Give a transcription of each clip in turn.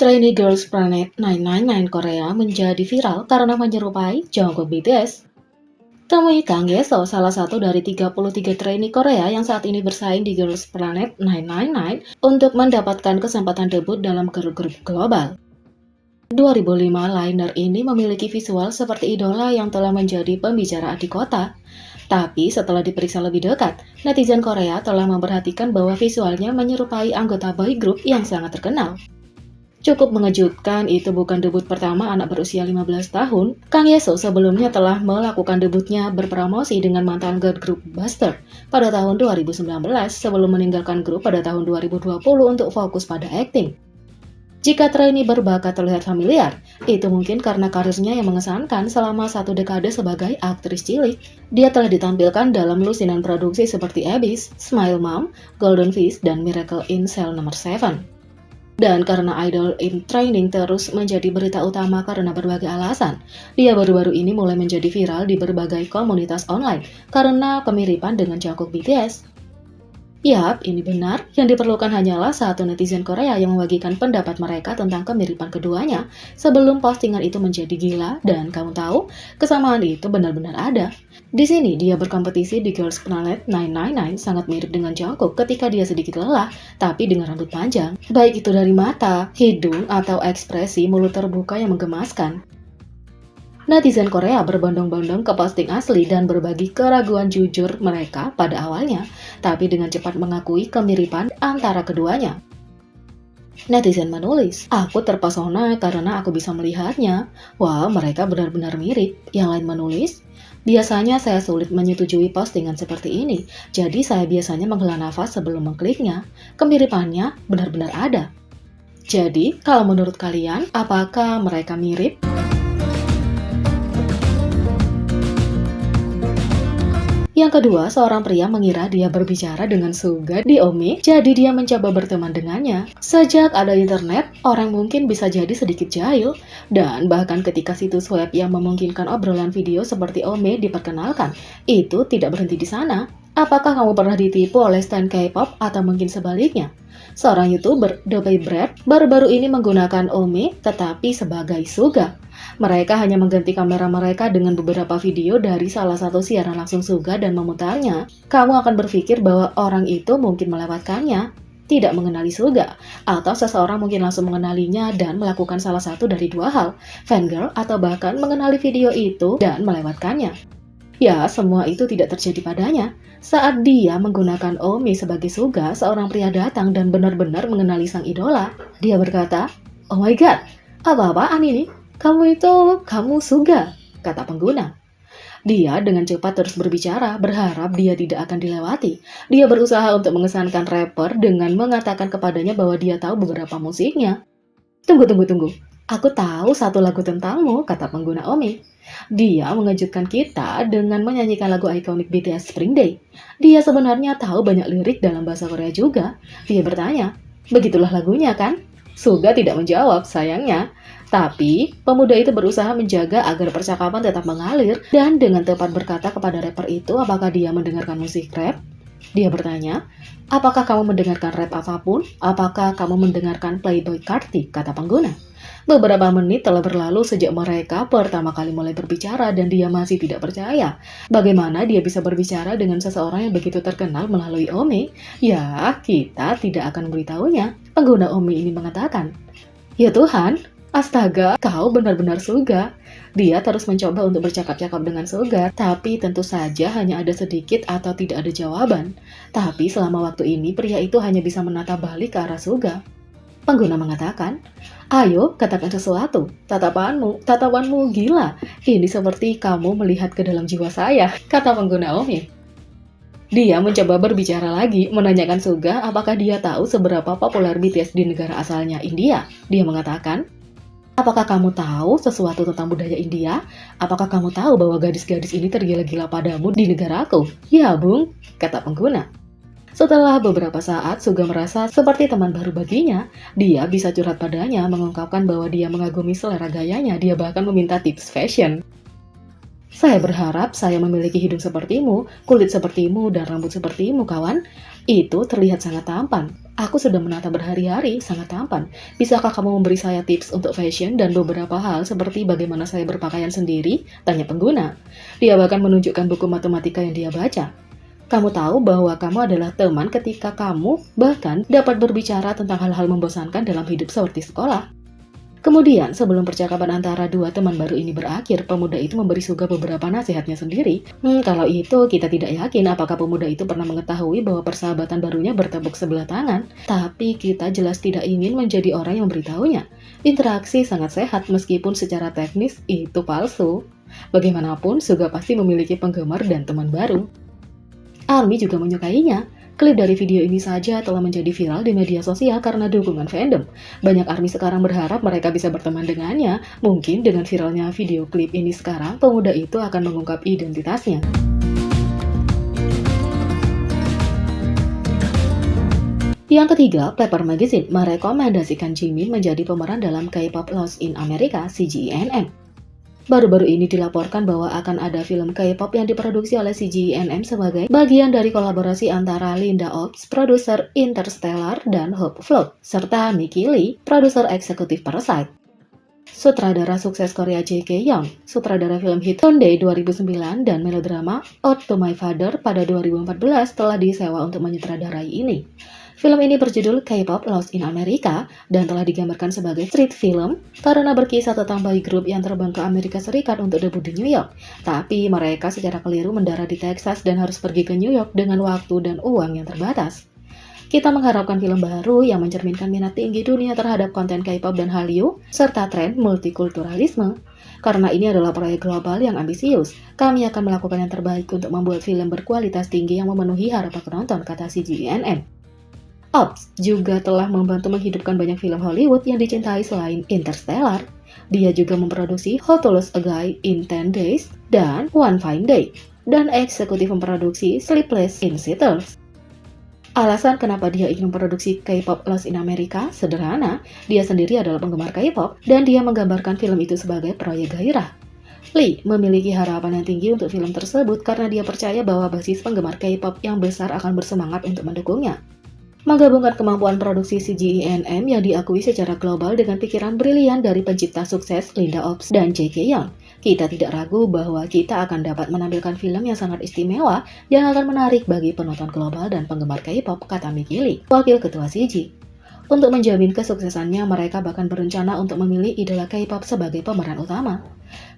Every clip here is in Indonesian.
Trainee Girls Planet 999 Korea menjadi viral karena menyerupai Jungkook BTS. Temui Kang Yeso, salah satu dari 33 trainee Korea yang saat ini bersaing di Girls Planet 999 untuk mendapatkan kesempatan debut dalam grup-grup global. 2005 liner ini memiliki visual seperti idola yang telah menjadi pembicaraan di kota. Tapi setelah diperiksa lebih dekat, netizen Korea telah memperhatikan bahwa visualnya menyerupai anggota boy group yang sangat terkenal. Cukup mengejutkan, itu bukan debut pertama anak berusia 15 tahun. Kang Yeso sebelumnya telah melakukan debutnya berpromosi dengan mantan girl group Buster pada tahun 2019 sebelum meninggalkan grup pada tahun 2020 untuk fokus pada akting. Jika trainee berbakat terlihat familiar, itu mungkin karena karirnya yang mengesankan selama 1 dekade sebagai aktris cilik. Dia telah ditampilkan dalam lusinan produksi seperti Abyss, Smile Mom, Golden Fish, dan Miracle in Cell No. 7. Dan karena Idol in Training terus menjadi berita utama karena berbagai alasan, dia baru-baru ini mulai menjadi viral di berbagai komunitas online karena kemiripan dengan Jungkook BTS. Yap, ini benar. Yang diperlukan hanyalah satu netizen Korea yang membagikan pendapat mereka tentang kemiripan keduanya sebelum postingan itu menjadi gila, dan kamu tahu, kesamaan itu benar-benar ada. Di sini dia berkompetisi di Girls Planet 999 sangat mirip dengan Jungkook ketika dia sedikit lelah, tapi dengan rambut panjang. Baik itu dari mata, hidung, atau ekspresi mulut terbuka yang menggemaskan. Netizen Korea berbondong-bondong ke posting asli dan berbagi keraguan jujur mereka pada awalnya, tapi dengan cepat mengakui kemiripan antara keduanya. Netizen menulis, "Aku terpesona karena aku bisa melihatnya. Wah, mereka benar-benar mirip." Yang lain menulis, "Biasanya saya sulit menyetujui postingan seperti ini, jadi saya biasanya menghela nafas sebelum mengkliknya. Kemiripannya benar-benar ada." Jadi, kalau menurut kalian, apakah mereka mirip? Yang kedua, seorang pria mengira dia berbicara dengan Suga di Omi, jadi dia mencoba berteman dengannya. Sejak ada internet, orang mungkin bisa jadi sedikit jahil, dan bahkan ketika situs web yang memungkinkan obrolan video seperti Omi diperkenalkan, itu tidak berhenti di sana. Apakah kamu pernah ditipu oleh stan K-pop atau mungkin sebaliknya? Seorang YouTuber, Dopey Bread, baru-baru ini menggunakan Omi tetapi sebagai Suga. Mereka hanya mengganti kamera mereka dengan beberapa video dari salah satu siaran langsung Suga dan memutarnya. Kamu akan berpikir bahwa orang itu mungkin melewatkannya, tidak mengenali Suga, atau seseorang mungkin langsung mengenalinya dan melakukan salah satu dari dua hal, fangirl atau bahkan mengenali video itu dan melewatkannya. Ya, semua itu tidak terjadi padanya. Saat dia menggunakan Omi sebagai Suga, seorang pria datang dan benar-benar mengenali sang idola. Dia berkata, "Oh my god, apa-apaan ini? Kamu Suga," kata pengguna. Dia dengan cepat terus berbicara, berharap dia tidak akan dilewati. Dia berusaha untuk mengesankan rapper dengan mengatakan kepadanya bahwa dia tahu beberapa musiknya. Tunggu. Aku tahu satu lagu tentangmu," kata pengguna Omi. Dia mengejutkan kita dengan menyanyikan lagu ikonik BTS Spring Day. Dia sebenarnya tahu banyak lirik dalam bahasa Korea juga. Dia bertanya, "Begitulah lagunya kan?" Suga tidak menjawab, sayangnya. Tapi, pemuda itu berusaha menjaga agar percakapan tetap mengalir dan dengan tepat berkata kepada rapper itu apakah dia mendengarkan musik rap. Dia bertanya, "Apakah kamu mendengarkan rap apapun? Apakah kamu mendengarkan Playboi Carti?" kata pengguna. Beberapa menit telah berlalu sejak mereka pertama kali mulai berbicara dan dia masih tidak percaya. Bagaimana dia bisa berbicara dengan seseorang yang begitu terkenal melalui Omi? Ya, kita tidak akan memberitahunya. Pengguna Omi ini mengatakan, "Ya Tuhan, astaga, kau benar-benar Suga." Dia terus mencoba untuk bercakap-cakap dengan Suga, tapi tentu saja hanya ada sedikit atau tidak ada jawaban. Tapi selama waktu ini, pria itu hanya bisa menatap balik ke arah Suga. Pengguna mengatakan, "Ayo, katakan sesuatu. Tatapanmu gila. Ini seperti kamu melihat ke dalam jiwa saya," kata pengguna Omi. Dia mencoba berbicara lagi, menanyakan Suga apakah dia tahu seberapa populer BTS di negara asalnya, India. Dia mengatakan, "Apakah kamu tahu sesuatu tentang budaya India? Apakah kamu tahu bahwa gadis-gadis ini tergila-gila padamu di negaraku?" "Ya, Bung," kata pengguna. Setelah beberapa saat, Suga merasa seperti teman baru baginya. Dia bisa curhat padanya, mengungkapkan bahwa dia mengagumi selera gayanya. Dia bahkan meminta tips fashion. "Saya berharap saya memiliki hidung sepertimu, kulit sepertimu, dan rambut sepertimu, kawan. Itu terlihat sangat tampan. Aku sudah menata berhari-hari, sangat tampan. Bisakah kamu memberi saya tips untuk fashion dan beberapa hal seperti bagaimana saya berpakaian sendiri? Tanya pengguna. Dia bahkan menunjukkan buku matematika yang dia baca. Kamu tahu bahwa kamu adalah teman ketika kamu bahkan dapat berbicara tentang hal-hal membosankan dalam hidup seperti sekolah. Kemudian, sebelum percakapan antara dua teman baru ini berakhir, pemuda itu memberi Suga beberapa nasihatnya sendiri. Kalau itu kita tidak yakin apakah pemuda itu pernah mengetahui bahwa persahabatan barunya bertepuk sebelah tangan. Tapi kita jelas tidak ingin menjadi orang yang memberitahunya. Interaksi sangat sehat meskipun secara teknis itu palsu. Bagaimanapun, Suga pasti memiliki penggemar dan teman baru. Army juga menyukainya. Klip dari video ini saja telah menjadi viral di media sosial karena dukungan fandom. Banyak ARMY sekarang berharap mereka bisa berteman dengannya. Mungkin dengan viralnya video klip ini sekarang, pemuda itu akan mengungkap identitasnya. Yang ketiga, Paper Magazine merekomendasikan Jimin menjadi pemeran dalam K-pop Lost in America (CGNM). Baru-baru ini dilaporkan bahwa akan ada film K-pop yang diproduksi oleh CGNM sebagai bagian dari kolaborasi antara Linda Ops, produser Interstellar, dan Hope Float, serta Mickey Lee, produser eksekutif Parasite. Sutradara sukses Korea J.K. Young, sutradara film hit Sunday 2009 dan melodrama Ode to My Father pada 2014 telah disewa untuk menyutradarai ini. Film ini berjudul K-pop Lost in America dan telah digambarkan sebagai street film karena berkisah tentang boy group yang terbang ke Amerika Serikat untuk debut di New York. Tapi mereka secara keliru mendarat di Texas dan harus pergi ke New York dengan waktu dan uang yang terbatas. Kita mengharapkan film baru yang mencerminkan minat tinggi dunia terhadap konten K-pop dan Hallyu, serta tren multikulturalisme. Karena ini adalah proyek global yang ambisius, kami akan melakukan yang terbaik untuk membuat film berkualitas tinggi yang memenuhi harapan penonton, kata CGNM. Ops juga telah membantu menghidupkan banyak film Hollywood yang dicintai selain Interstellar. Dia juga memproduksi How to Lose a Guy in 10 Days dan One Fine Day, dan eksekutif memproduksi Sleepless in Seattle. Alasan kenapa dia ingin memproduksi K-pop Lost in America sederhana, dia sendiri adalah penggemar K-pop dan dia menggambarkan film itu sebagai proyek gairah. Lee memiliki harapan yang tinggi untuk film tersebut karena dia percaya bahwa basis penggemar K-pop yang besar akan bersemangat untuk mendukungnya. Menggabungkan kemampuan produksi CGNM yang diakui secara global dengan pikiran brilian dari pencipta sukses Linda Ops dan J.K. Young, kita tidak ragu bahwa kita akan dapat menampilkan film yang sangat istimewa yang akan menarik bagi penonton global dan penggemar K-pop, kata Mickey Lee, wakil ketua CG. Untuk menjamin kesuksesannya, mereka bahkan berencana untuk memilih idola K-pop sebagai pemeran utama.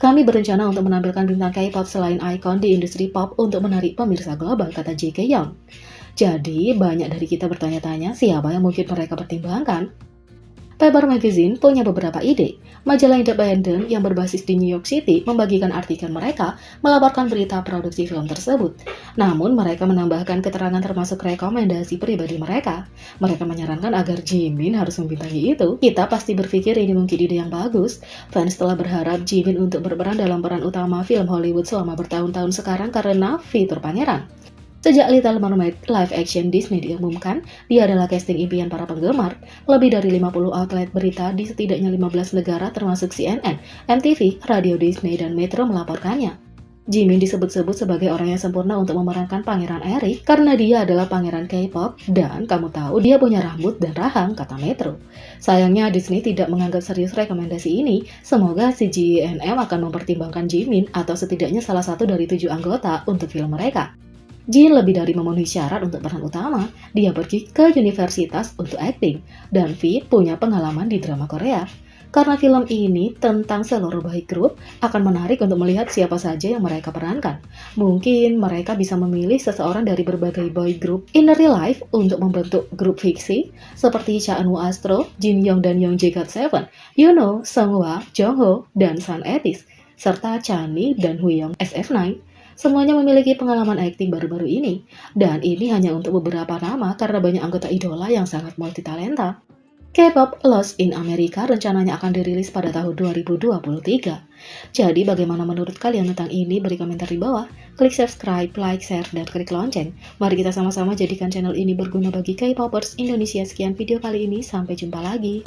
Kami berencana untuk menampilkan bintang K-pop selain ikon di industri pop untuk menarik pemirsa global, kata J.K. Young. Jadi, banyak dari kita bertanya-tanya siapa yang mungkin mereka pertimbangkan. Paper Magazine punya beberapa ide. Majalah independen yang berbasis di New York City membagikan artikel mereka melaporkan berita produksi film tersebut. Namun, mereka menambahkan keterangan termasuk rekomendasi pribadi mereka. Mereka menyarankan agar Jimin harus membintangi itu. Kita pasti berpikir ini mungkin ide yang bagus. Fans telah berharap Jimin untuk berperan dalam peran utama film Hollywood selama bertahun-tahun sekarang karena fitur pangeran. Sejak Little Mermaid live action Disney diumumkan, dia adalah casting impian para penggemar. Lebih dari 50 outlet berita di setidaknya 15 negara termasuk CNN, MTV, Radio Disney, dan Metro melaporkannya. Jimin disebut-sebut sebagai orang yang sempurna untuk memerankan Pangeran Eric karena dia adalah pangeran K-pop dan kamu tahu dia punya rambut dan rahang, kata Metro. Sayangnya Disney tidak menganggap serius rekomendasi ini. Semoga CGNM akan mempertimbangkan Jimin atau setidaknya salah satu dari 7 anggota untuk film mereka. Jin lebih dari memenuhi syarat untuk peran utama. Dia pergi ke universitas untuk akting, dan V punya pengalaman di drama Korea. Karena film ini tentang seluruh boy group, akan menarik untuk melihat siapa saja yang mereka perankan. Mungkin mereka bisa memilih seseorang dari berbagai boy group in real life untuk membentuk grup fiksi, seperti Cha Eun-woo Astro, Jin Young dan Young Jae Seven, Yuno, Seonghwa, Jongho, dan Sun Etis, serta Chani dan Huyoung SF9. Semuanya memiliki pengalaman akting baru-baru ini, dan ini hanya untuk beberapa nama karena banyak anggota idola yang sangat multitalenta. K-pop Lost in America rencananya akan dirilis pada tahun 2023. Jadi bagaimana menurut kalian tentang ini? Beri komentar di bawah. Klik subscribe, like, share, dan klik lonceng. Mari kita sama-sama jadikan channel ini berguna bagi K-popers Indonesia. Sekian video kali ini, sampai jumpa lagi.